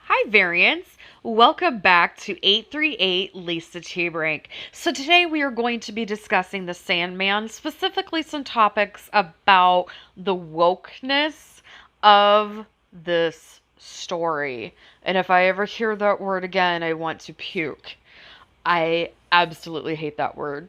Hi, variants. Welcome back to 838 Lisa T. Brink. So, today we are going to be discussing the Sandman, specifically some topics about the wokeness of this story. And if I ever hear that word again, I want to puke. I absolutely hate that word.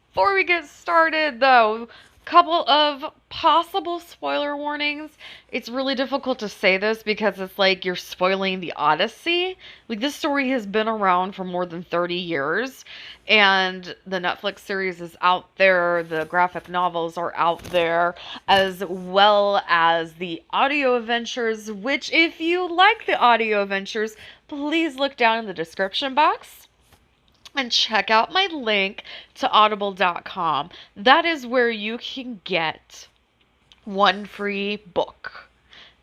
Before we get started, though, couple of possible spoiler warnings. It's really difficult to say this because it's like you're spoiling the Odyssey. Like, this story has been around for more than 30 years, and the Netflix series is out there, the graphic novels are out there, as well as the audio adventures, which, if you like the audio adventures, please look down in the description box and check out my link to audible.com. That is where you can get one free book.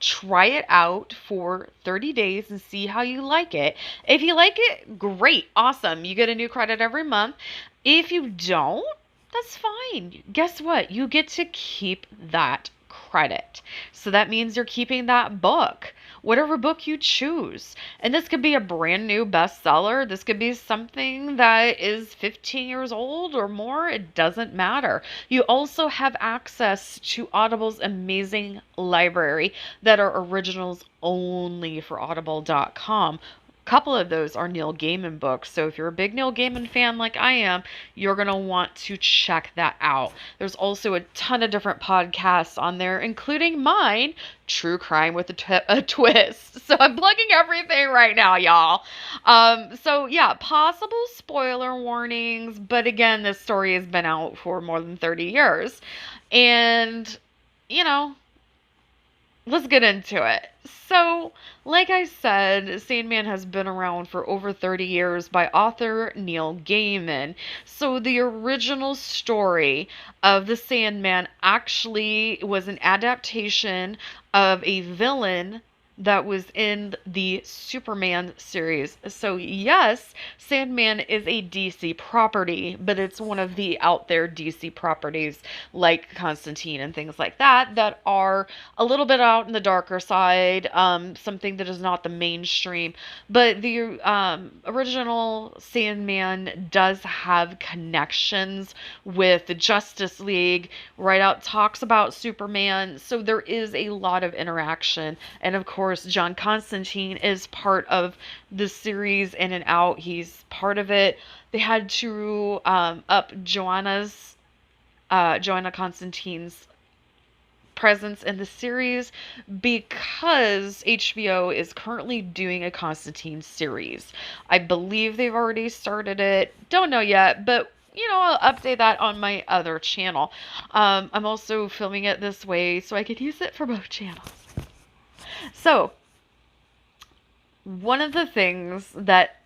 Try it out for 30 days and see how you like it. If you like it, great, awesome. You get a new credit every month. If you don't, that's fine. Guess what? You get to keep that credit. So that means you're keeping that book, whatever book you choose. And this could be a brand new bestseller. This could be something that is 15 years old or more. It doesn't matter. You also have access to Audible's amazing library that are originals only for audible.com. Couple of those are Neil Gaiman books. So if you're a big Neil Gaiman fan like I am, you're going to want to check that out. There's also a ton of different podcasts on there, including mine, True Crime with a Twist. So I'm plugging everything right now, y'all. So yeah, possible spoiler warnings, but again, this story has been out for more than 30 years. And, you know, let's get into it. So, like I said, Sandman has been around for over 30 years by author Neil Gaiman. So, the original story of the Sandman actually was an adaptation of a villain that was in the Superman series. So, yes, Sandman is a DC property, but it's one of the out there DC properties like Constantine and things like that that are a little bit out in the darker side, something that is not the mainstream. But the original Sandman does have connections with the Justice League, right out talks about Superman, so there is a lot of interaction. And of course, John Constantine is part of the series in and out. He's part of it. They had to up Joanna Constantine's presence in the series because HBO is currently doing a Constantine series. I believe they've already started it. Don't know yet, but I'll update that on my other channel. I'm also filming it this way so I could use it for both channels. So, one of the things that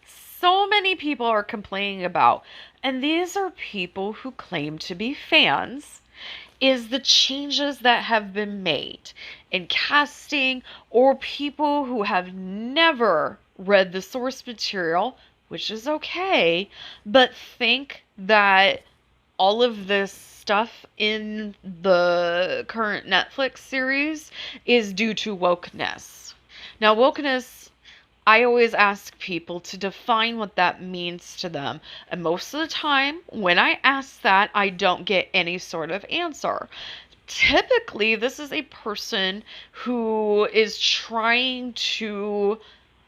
so many people are complaining about, and these are people who claim to be fans, is the changes that have been made in casting, or people who have never read the source material, which is okay, but think that all of this stuff in the current Netflix series is due to wokeness. Now, wokeness, I always ask people to define what that means to them. And most of the time, when I ask that, I don't get any sort of answer. Typically, this is a person who is trying to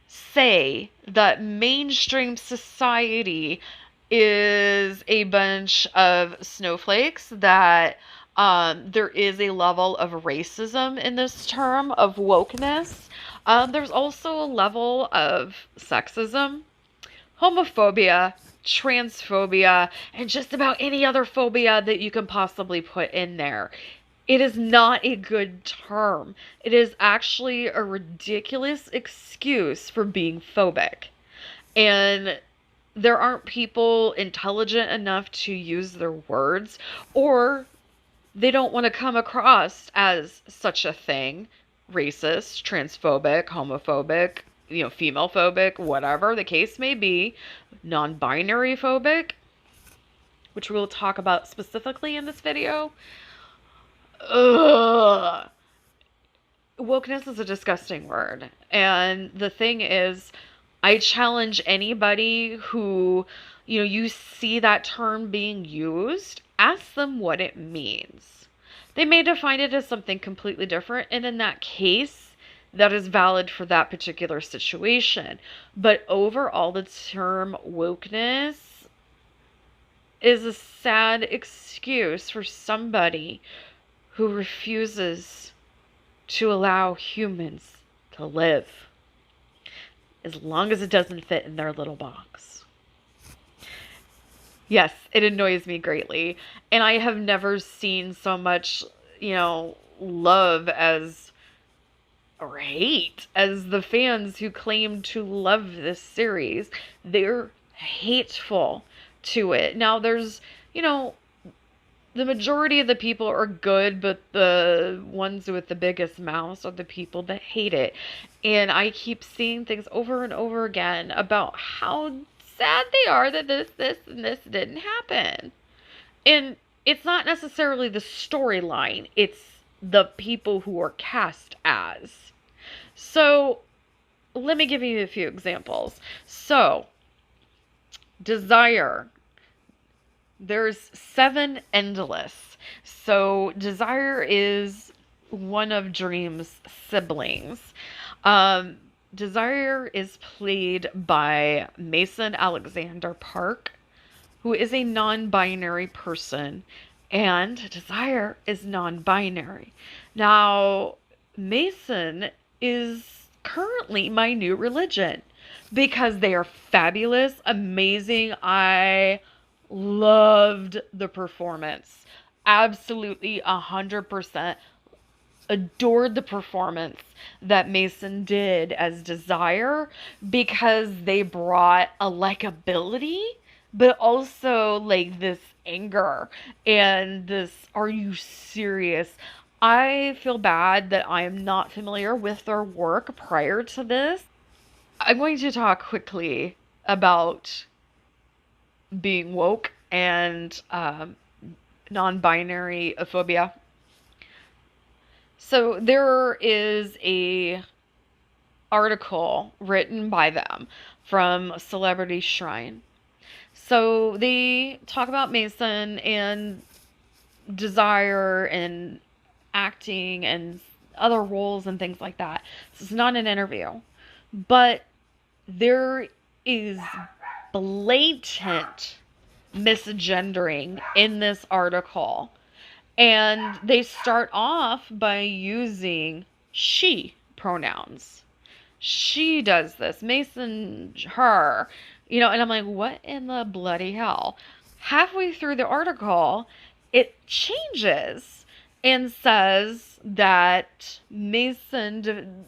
say that mainstream society is a bunch of snowflakes, that there is a level of racism in this term of wokeness. There's also a level of sexism, homophobia, transphobia, and just about any other phobia that you can possibly put in there. It is not a good term. It is actually a ridiculous excuse for being phobic. And there aren't people intelligent enough to use their words, or they don't want to come across as such a thing. Racist, transphobic, homophobic, female phobic, whatever the case may be, non-binary phobic, which we'll talk about specifically in this video. Ugh. Wokeness is a disgusting word. And the thing is, I challenge anybody who, you see that term being used, ask them what it means. They may define it as something completely different, and in that case, that is valid for that particular situation. But overall, the term wokeness is a sad excuse for somebody who refuses to allow humans to live as long as it doesn't fit in their little box. Yes, it annoys me greatly. And I have never seen so much, love as, or hate as the fans who claim to love this series. They're hateful to it. Now, there's, you know, the majority of the people are good, but the ones with the biggest mouths are the people that hate it. And I keep seeing things over and over again about how sad they are that and this didn't happen. And it's not necessarily the storyline, it's the people who are cast as. So, let me give you a few examples. So, Desire. There's 7 Endless. So Desire is one of Dream's siblings. Desire is played by Mason Alexander Park, who is a non-binary person, and Desire is non-binary. Now, Mason is currently my new religion because they are fabulous, amazing. I loved the performance. Absolutely 100% adored the performance that Mason did as Desire because they brought a likability, but also like this anger and this, are you serious? I feel bad that I am not familiar with their work prior to this. I'm going to talk quickly about being woke and non-binary phobia. So there is a article written by them from Celebrity Shrine. So they talk about Mason and Desire and acting and other roles and things like that. This is not an interview, but there is blatant misgendering in this article. And they start off by using she pronouns. She does this. Mason, her. And I'm like, what in the bloody hell? Halfway through the article, it changes and says that Mason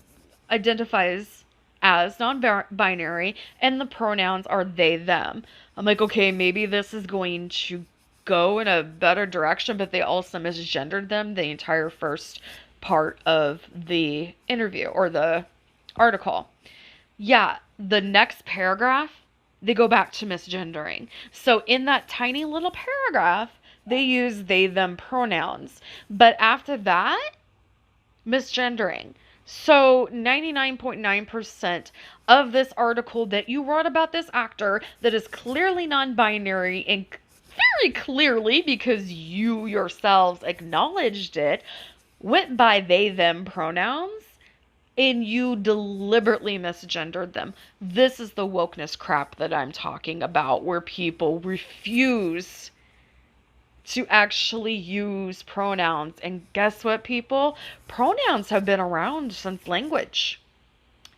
identifies as non-binary and the pronouns are they, them. I'm like, okay, maybe this is going to go in a better direction, but they also misgendered them the entire first part of the interview or the article. Yeah, the next paragraph, they go back to misgendering. So in that tiny little paragraph, they use they, them pronouns. But after that, misgendering. So 99.9% of this article that you wrote about this actor that is clearly non-binary and very clearly because you yourselves acknowledged it, went by they, them pronouns and you deliberately misgendered them. This is the wokeness crap that I'm talking about, where people refuse to actually use pronouns. And guess what, people? Pronouns have been around since language.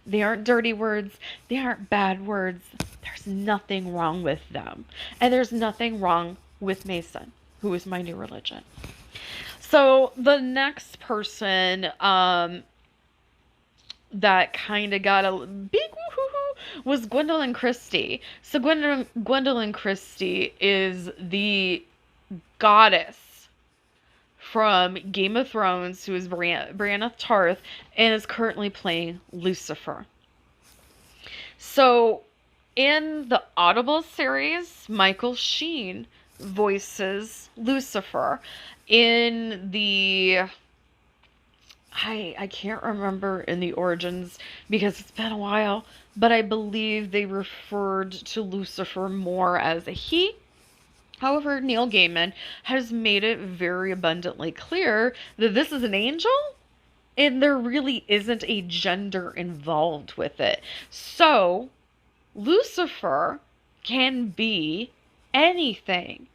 They aren't dirty words. They aren't bad words. There's nothing wrong with them. And there's nothing wrong with Mason, who is my new religion. So the next person that kind of got a big woohoo was Gwendolyn Christie. So Gwendolyn Christie is the goddess from Game of Thrones, who is Brienne of Tarth, and is currently playing Lucifer. So, in the Audible series, Michael Sheen voices Lucifer, In the I can't remember in the origins because it's been a while, but I believe they referred to Lucifer more as a he. However, Neil Gaiman has made it very abundantly clear that this is an angel and there really isn't a gender involved with it. So, Lucifer can be anything.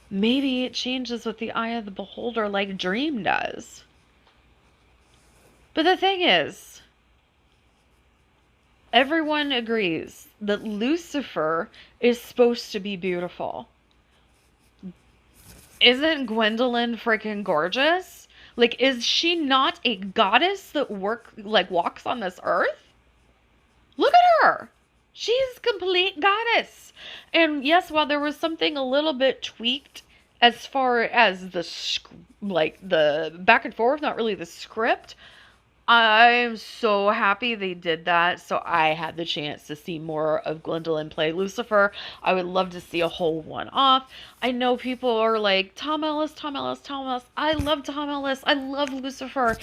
Maybe it changes with the eye of the beholder like Dream does. But the thing is, everyone agrees that Lucifer is supposed to be beautiful. Isn't Gwendolyn freaking gorgeous? Like, is she not a goddess that walks on this earth? Look at her. She's a complete goddess. And yes, while there was something a little bit tweaked as far as the back and forth, not really the script, I'm so happy they did that, so I had the chance to see more of Gwendolyn play Lucifer. I would love to see a whole one-off. I know people are like, Tom Ellis, Tom Ellis, Tom Ellis. I love Tom Ellis. I love Lucifer.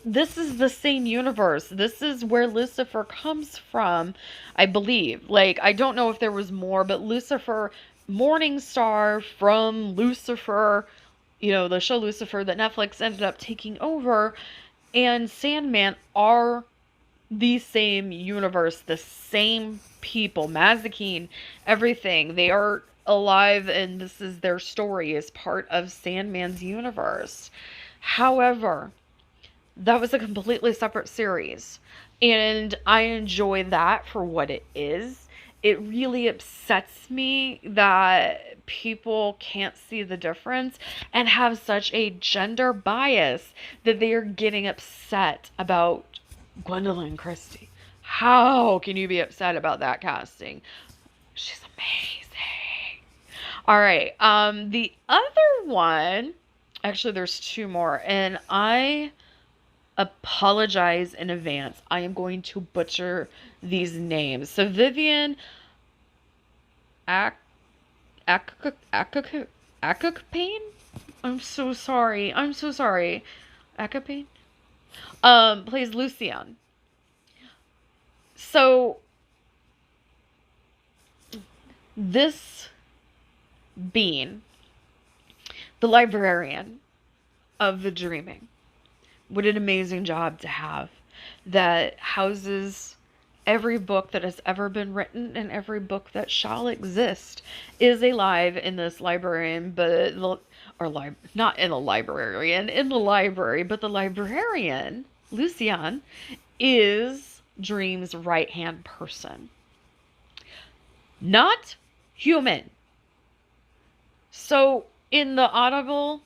This is the same universe. This is where Lucifer comes from, I believe. Like, I don't know if there was more, but Lucifer, Morning Star from Lucifer, the show Lucifer that Netflix ended up taking over, and Sandman are the same universe, the same people, Mazikeen, everything. They are alive, and this is their story as part of Sandman's universe. However, that was a completely separate series, and I enjoy that for what it is. It really upsets me that people can't see the difference and have such a gender bias that they are getting upset about Gwendolyn Christie. How can you be upset about that casting? She's amazing. All right. The other one, actually, there's two more, and I apologize in advance. I am going to butcher these names. So Vivian Akakpain? I'm so sorry. I'm so sorry. Akakpain? Plays Lucian. So this being the librarian of the dreaming, what an amazing job to have, that houses every book that has ever been written and every book that shall exist is alive in this librarian, not in the librarian, in the library, but the librarian, Lucian, is Dream's right-hand person. Not human. So in the Audible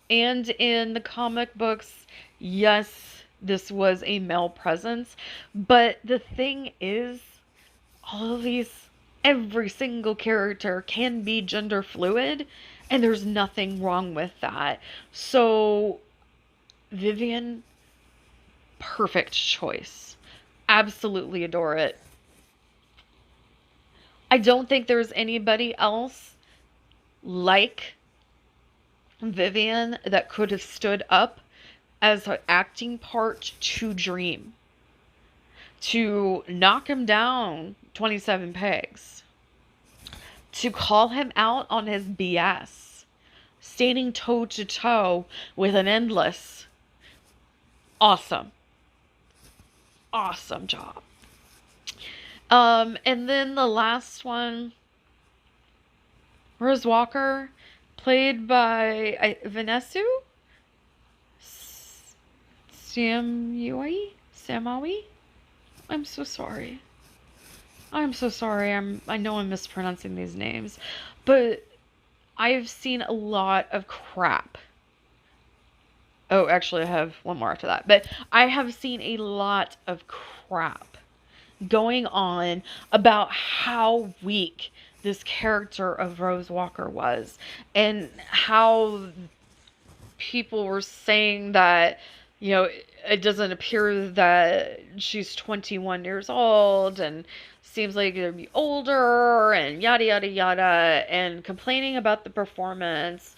and in the comic books, yes, this was a male presence, but the thing is, every single character can be gender fluid, and there's nothing wrong with that. So, Vivian, perfect choice. Absolutely adore it. I don't think there's anybody else like Vivian that could have stood up as an acting part to Dream, to knock him down 27 pegs, to call him out on his BS, standing toe to toe with an Endless. Awesome job. And then the last one, Rose Walker, played by Vanessa Samawi? I'm so sorry. I know I'm mispronouncing these names, but I've seen a lot of crap. Oh, actually, I have one more after that. But I have seen a lot of crap going on about how weak this character of Rose Walker was, and how people were saying that, it doesn't appear that she's 21 years old and seems like to be older and yada yada yada and complaining about the performance.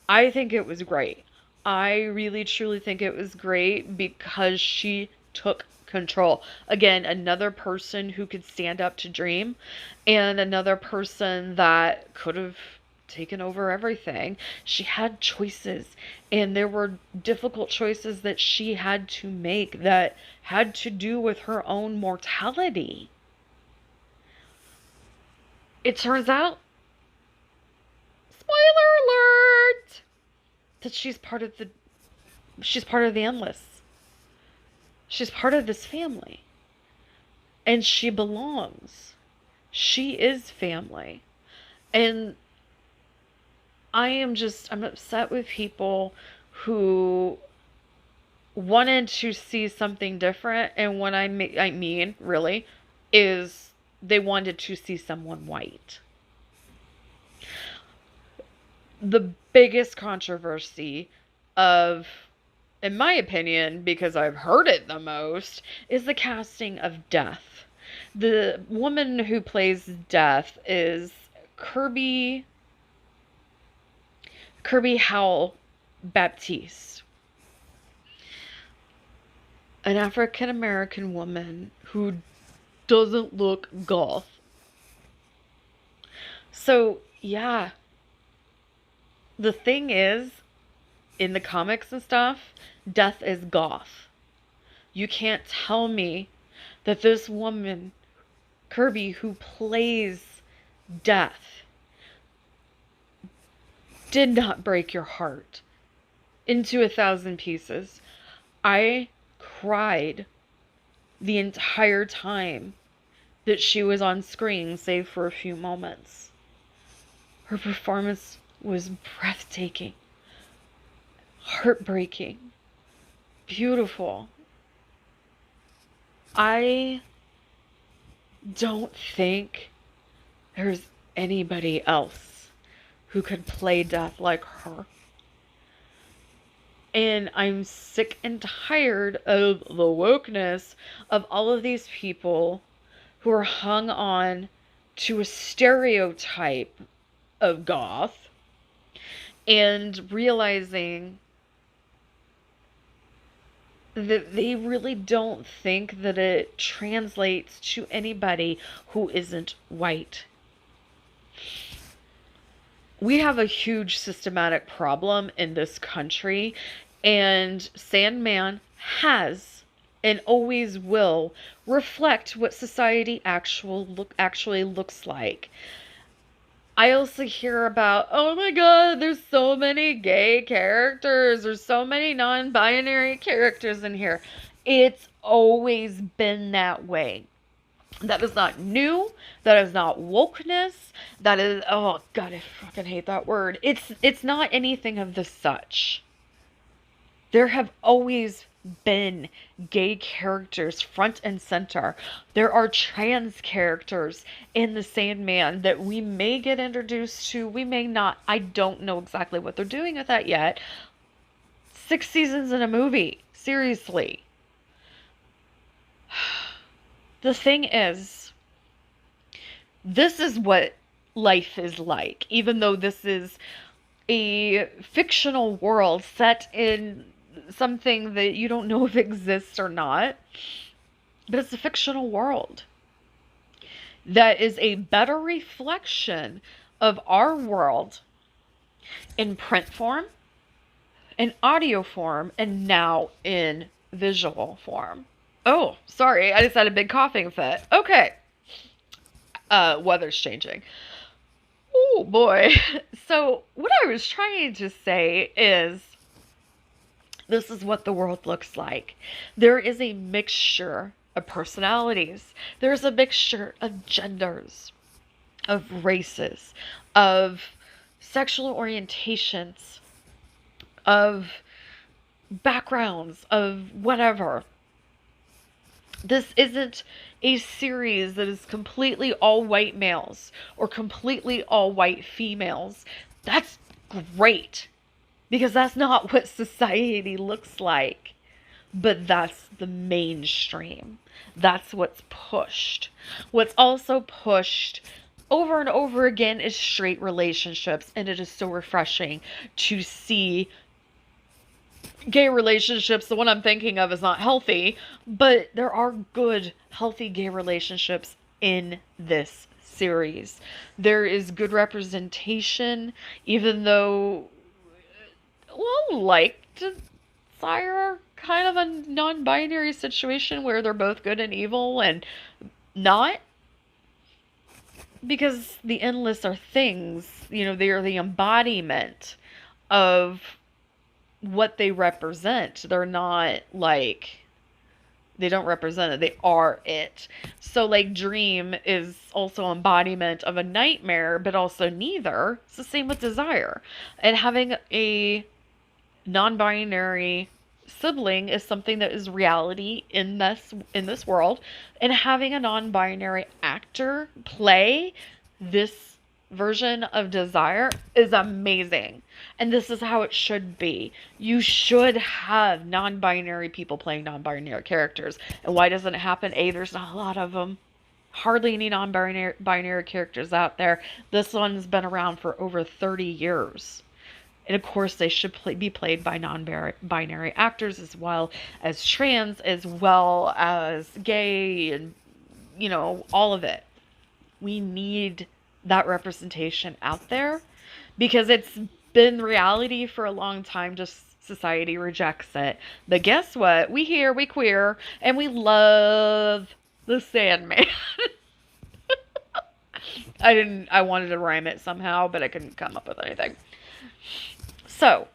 I think it was great. I really truly think it was great because she took control. Again, another person who could stand up to Dream and another person that could have taken over everything. She had choices, and there were difficult choices that she had to make that had to do with her own mortality. It turns out, spoiler alert, that she's part of the endless. She's part of this family. And she belongs. She is family. And I'm upset with people who wanted to see something different. And what I mean, really, is they wanted to see someone white. The biggest controversy of, in my opinion, because I've heard it the most, is the casting of Death. The woman who plays Death is Kirby Howell Baptiste, an African American woman who doesn't look goth. So, yeah. The thing is, in the comics and stuff, Death is goth. You can't tell me that this woman, Kirby, who plays Death, did not break your heart into 1,000 pieces. I cried the entire time that she was on screen, save for a few moments. Her performance was breathtaking, heartbreaking, beautiful. I don't think there's anybody else who could play Death like her. And I'm sick and tired of the wokeness of all of these people who are hung on to a stereotype of goth and realizing that they really don't think that it translates to anybody who isn't white. We have a huge systematic problem in this country, and Sandman has and always will reflect what society actually looks like. I also hear about, oh my god, there's so many gay characters, there's so many non-binary characters in here. It's always been that way. That is not new. That is not wokeness. That is, oh god, I fucking hate that word. It's not anything of the such. There have always been gay characters front and center. There are trans characters in the Sandman that we may get introduced to, we may not. I don't know exactly what they're doing with that yet. 6 seasons in a movie. Seriously. The thing is, this is what life is like, even though this is a fictional world set in something that you don't know if exists or not, but it's a fictional world that is a better reflection of our world in print form, in audio form, and now in visual form. Oh, sorry, I just had a big coughing fit. Okay. Weather's changing. Oh boy. So what I was trying to say is, this is what the world looks like. There is a mixture of personalities. There's a mixture of genders, of races, of sexual orientations, of backgrounds, of whatever. This isn't a series that is completely all white males or completely all white females. That's great, because that's not what society looks like. but that's the mainstream. That's what's pushed. What's also pushed over and over again is straight relationships, and it is so refreshing to see gay relationships. The one I'm thinking of is not healthy, but there are good, healthy gay relationships in this series. There is good representation, even though, well, like Desire, kind of a non binary situation where they're both good and evil and not. Because the endless are things, they are the embodiment of what they represent. They're not like, they don't represent it, they are it. So like Dream is also embodiment of a nightmare, but also neither. It's the same with Desire. And having a non-binary sibling is something that is reality in this world, and having a non-binary actor play this version of Desire is amazing. And this is how it should be. You should have non-binary people playing non-binary characters. And why doesn't it happen? A, there's not a lot of them. Hardly any non-binary characters out there. This one's been around for over 30 years. And of course, they should be played by non-binary actors, as well as trans, as well as gay, and, all of it. We need that representation out there because it's been reality for a long time, just society rejects it. But guess what? We here, we queer, and we love the Sandman. I wanted to rhyme it somehow, but I couldn't come up with anything. So,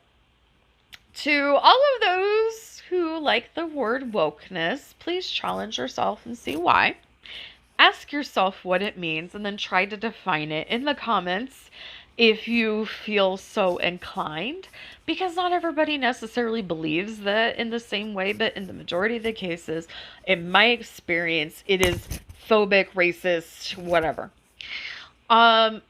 to all of those who like the word wokeness, please challenge yourself and see why. Ask yourself what it means and then try to define it in the comments if you feel so inclined, because not everybody necessarily believes that in the same way, but in the majority of the cases, in my experience, it is phobic, racist, whatever. And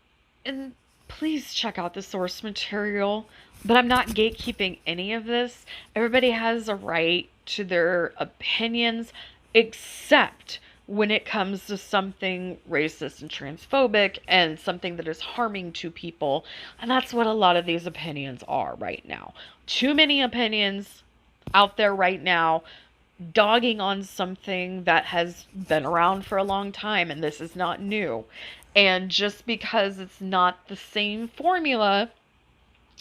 please check out the source material. But I'm not gatekeeping any of this. Everybody has a right to their opinions, except when it comes to something racist and transphobic and something that is harming to people. And that's what a lot of these opinions are right now. Too many opinions out there right now dogging on something that has been around for a long time, and this is not new. And just because it's not the same formula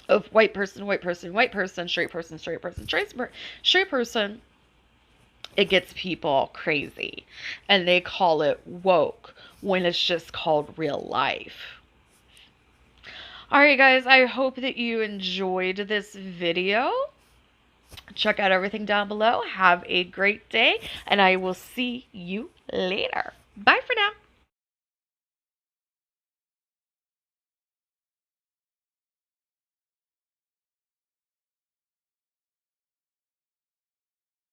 of white person, white person, white person, straight person, straight person, straight person, it gets people crazy. And they call it woke when it's just called real life. Alright guys, I hope that you enjoyed this video. Check out everything down below. Have a great day, and I will see you later. Bye for now.